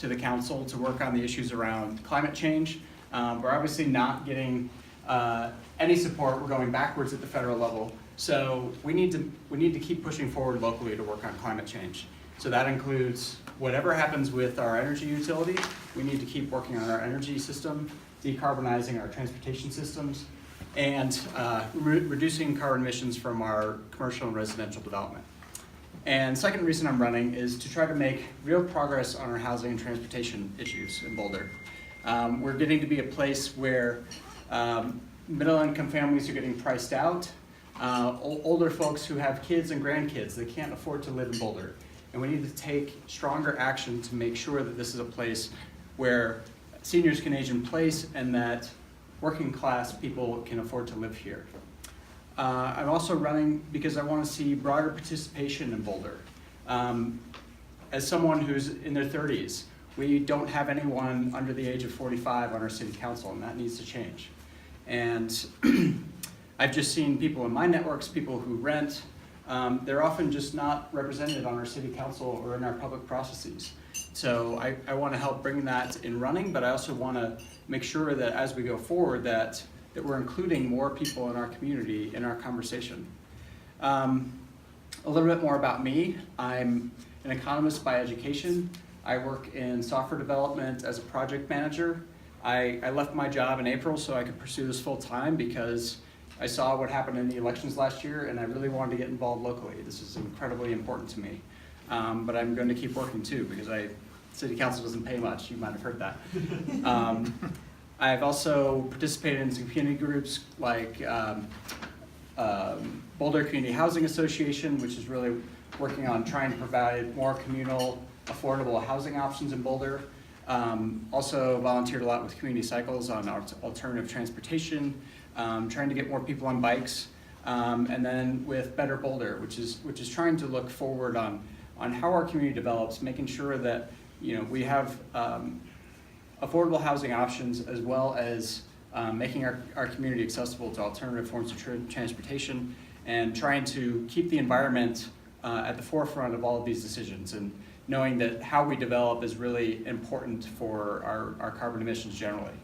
to the council to work on the issues around climate change. We're obviously not getting any support. We're going backwards at the federal level. So we need to keep pushing forward locally to work on climate change. So that includes whatever happens with our energy utility. We need to keep working on our energy system, decarbonizing our transportation systems, and reducing carbon emissions from our commercial and residential development. And second reason I'm running is to try to make real progress on our housing and transportation issues in Boulder. We're getting to be a place where middle-income families are getting priced out. Older folks who have kids and grandkids, they can't afford to live in Boulder. And we need to take stronger action to make sure that this is a place where seniors can age in place and that working class people can afford to live here. I'm also running because I want to see broader participation in Boulder. As someone who's in their 30s, we don't have anyone under the age of 45 on our city council, and that needs to change. And I've just seen people in my networks, people who rent, they're often just not represented on our city council or in our public processes. So I want to help bring that in running, but I also want to make sure that as we go forward that we're including more people in our community in our conversation. A little bit more about me. I'm an economist by education. I work in software development as a project manager. I left my job in April so I could pursue this full time because I saw what happened in the elections last year and I really wanted to get involved locally. This is incredibly important to me. But I'm going to keep working too because city council doesn't pay much. You might have heard that. I've also participated in some community groups like Boulder Community Housing Association, which is really working on trying to provide more communal, affordable housing options in Boulder. Also volunteered a lot with Community Cycles on alternative transportation, trying to get more people on bikes, and then with Better Boulder, which is trying to look forward on how our community develops, making sure that we have affordable housing options as well as making our community accessible to alternative forms of transportation and trying to keep the environment at the forefront of all of these decisions and knowing that how we develop is really important for our carbon emissions generally.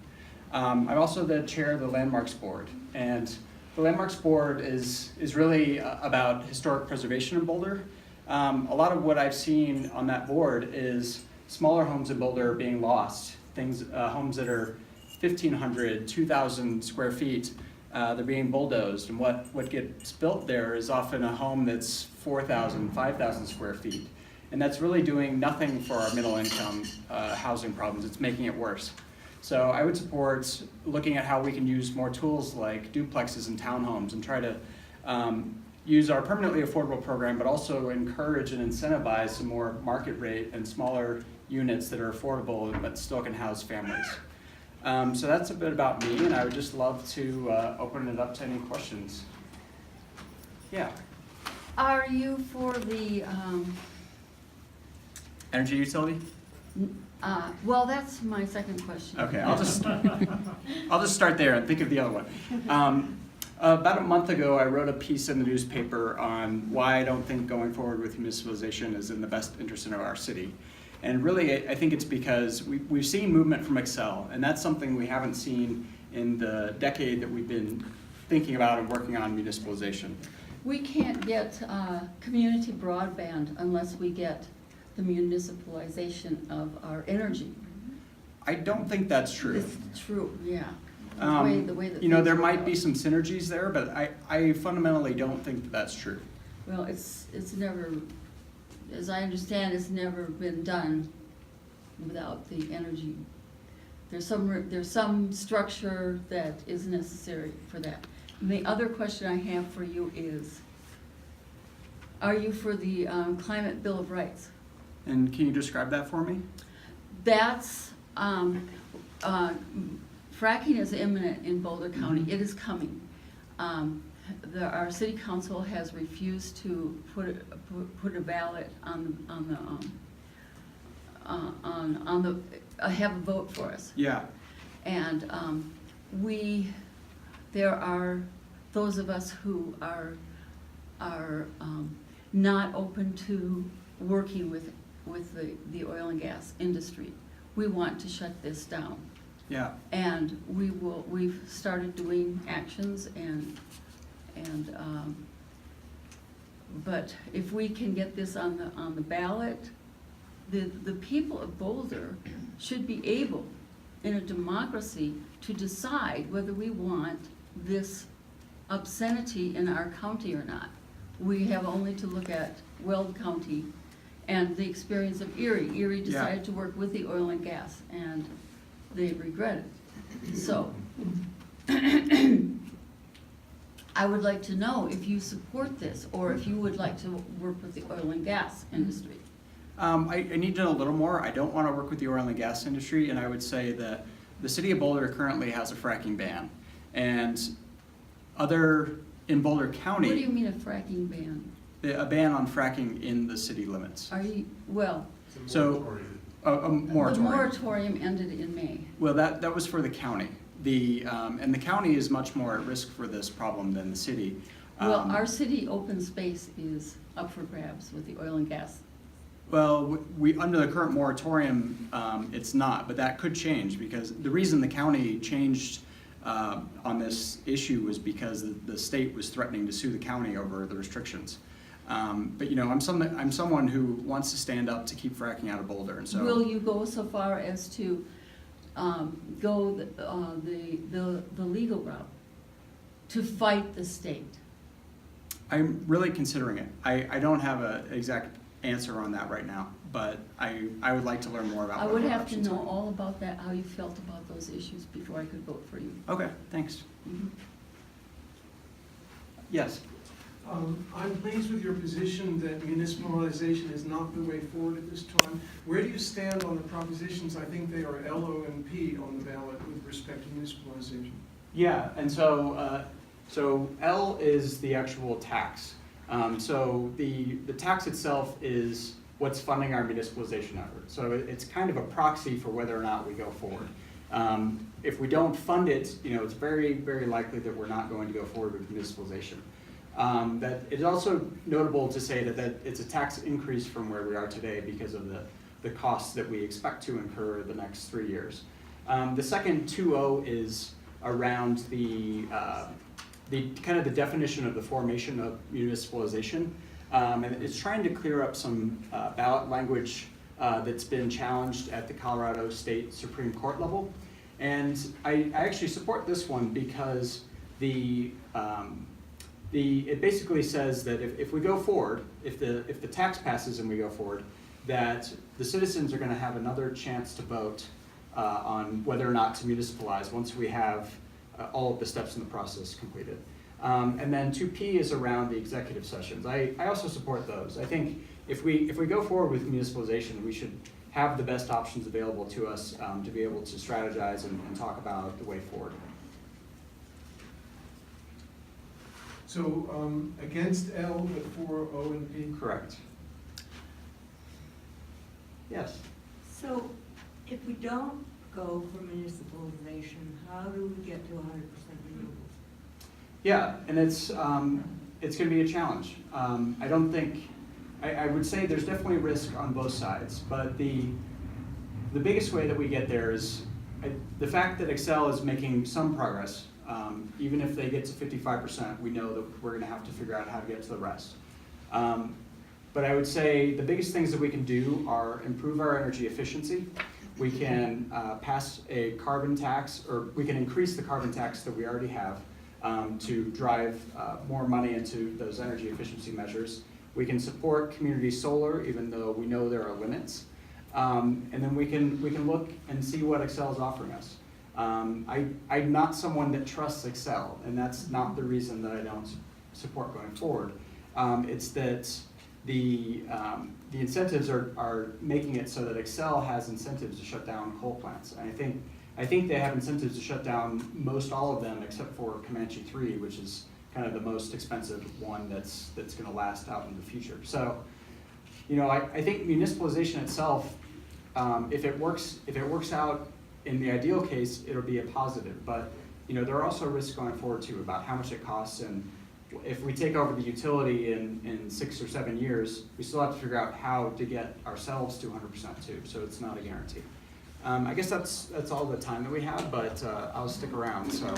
I'm also the chair of the Landmarks Board, and the Landmarks Board is really about historic preservation in Boulder. A lot of what I've seen on that board is smaller homes in Boulder being lost, homes that are 1,500, 2,000 square feet, they're being bulldozed, and what gets built there is often a home that's 4,000, 5,000 square feet. And that's really doing nothing for our middle income housing problems. It's making it worse. So I would support looking at how we can use more tools like duplexes and townhomes and try to use our permanently affordable program, but also encourage and incentivize some more market rate and smaller units that are affordable but still can house families. So that's a bit about me, and I would just love to open it up to any questions. Yeah. Are you for the Energy utility? well, that's my second question. Okay, I'll just start there and think of the other one. About a month ago, I wrote a piece in the newspaper on why I don't think going forward with municipalization is in the best interest of our city. And really, I think it's because we've seen movement from Excel, and that's something we haven't seen in the decade that we've been thinking about and working on municipalization. We can't get community broadband unless we get the municipalization of our energy. I don't think that's true. It's true, yeah. The way that there might be some synergies there, but I fundamentally don't think that that's true. Well, it's never, as I understand, it's never been done without the energy. There's some structure that is necessary for that. And the other question I have for you is, are you for the Climate Bill of Rights? And can you describe that for me? That's, fracking is imminent in Boulder County. Mm-hmm. It is coming. Our city council has refused to put a ballot have a vote for us. Yeah. And there are those of us who are not open to working with the oil and gas industry. we want to shut this down. Yeah. And we've started doing actions but if we can get this on the ballot, the people of Boulder should be able, in a democracy, to decide whether we want this obscenity in our county or not. We have only to look at Weld County and the experience of Erie. Erie decided to work with the oil and gas, and they regret it. So, I would like to know if you support this, or if you would like to work with the oil and gas industry. I need to know a little more. I don't want to work with the oil and gas industry, and I would say that the city of Boulder currently has a fracking ban. And in Boulder County. What do you mean a fracking ban? A ban on fracking in the city limits. Are you, well, So, a the moratorium. moratorium ended in May. Well, that was for the county. And the county is much more at risk for this problem than the city. Well, our city open space is up for grabs with the oil and gas. Well, under the current moratorium, it's not, but that could change, because the reason the county changed on this issue was because the state was threatening to sue the county over the restrictions. But I'm someone who wants to stand up to keep fracking out of Boulder, and so. Will you go so far as to go the legal route to fight the state? I'm really considering it. I don't have an exact answer on that right now, but I would like to learn more about I what would our have to options know are. all about that, how you felt about those issues before I could vote for you. Okay, thanks. Mhm. Yes. I'm pleased with your position that municipalization is not the way forward at this time. Where do you stand on the propositions? I think they are L, O, and P on the ballot with respect to municipalization. Yeah, and so L is the actual tax. So the tax itself is what's funding our municipalization effort. So it's kind of a proxy for whether or not we go forward. If we don't fund it, it's very, very likely that we're not going to go forward with municipalization. That it's also notable to say that it's a tax increase from where we are today because of the costs that we expect to incur the next 3 years. The second 2.0 is around the kind of the definition of the formation of municipalization. And it's trying to clear up some ballot language that's been challenged at the Colorado State Supreme Court level. And I actually support this one because it basically says that if we go forward, if the tax passes and we go forward, that the citizens are going to have another chance to vote on whether or not to municipalize once we have all of the steps in the process completed. And then 2P is around the executive sessions. I also support those. I think if we go forward with municipalization, we should have the best options available to us to be able to strategize and talk about the way forward. So against L, but for O and P? Correct. Yes. So if we don't go for municipalization, how do we get to 100% renewables? Yeah, and it's going to be a challenge. I would say there's definitely risk on both sides, but the biggest way that we get there is the fact that Xcel is making some progress. Even if they get to 55%, we know that we're going to have to figure out how to get to the rest. But I would say the biggest things that we can do are improve our energy efficiency. We can pass a carbon tax, or we can increase the carbon tax that we already have to drive more money into those energy efficiency measures. We can support community solar, even though we know there are limits. And then we can look and see what Xcel is offering us. I'm not someone that trusts Xcel, and that's not the reason that I don't support going forward. It's that the incentives are making it so that Xcel has incentives to shut down coal plants. And I think they have incentives to shut down most all of them except for Comanche 3, which is kind of the most expensive one that's going to last out in the future. So, I think municipalization itself, if it works out in the ideal case, it'll be a positive. But there are also risks going forward too about how much it costs, and if we take over the utility in 6 or 7 years, we still have to figure out how to get ourselves to 100% too. So it's not a guarantee. I guess that's all the time that we have, but I'll stick around, so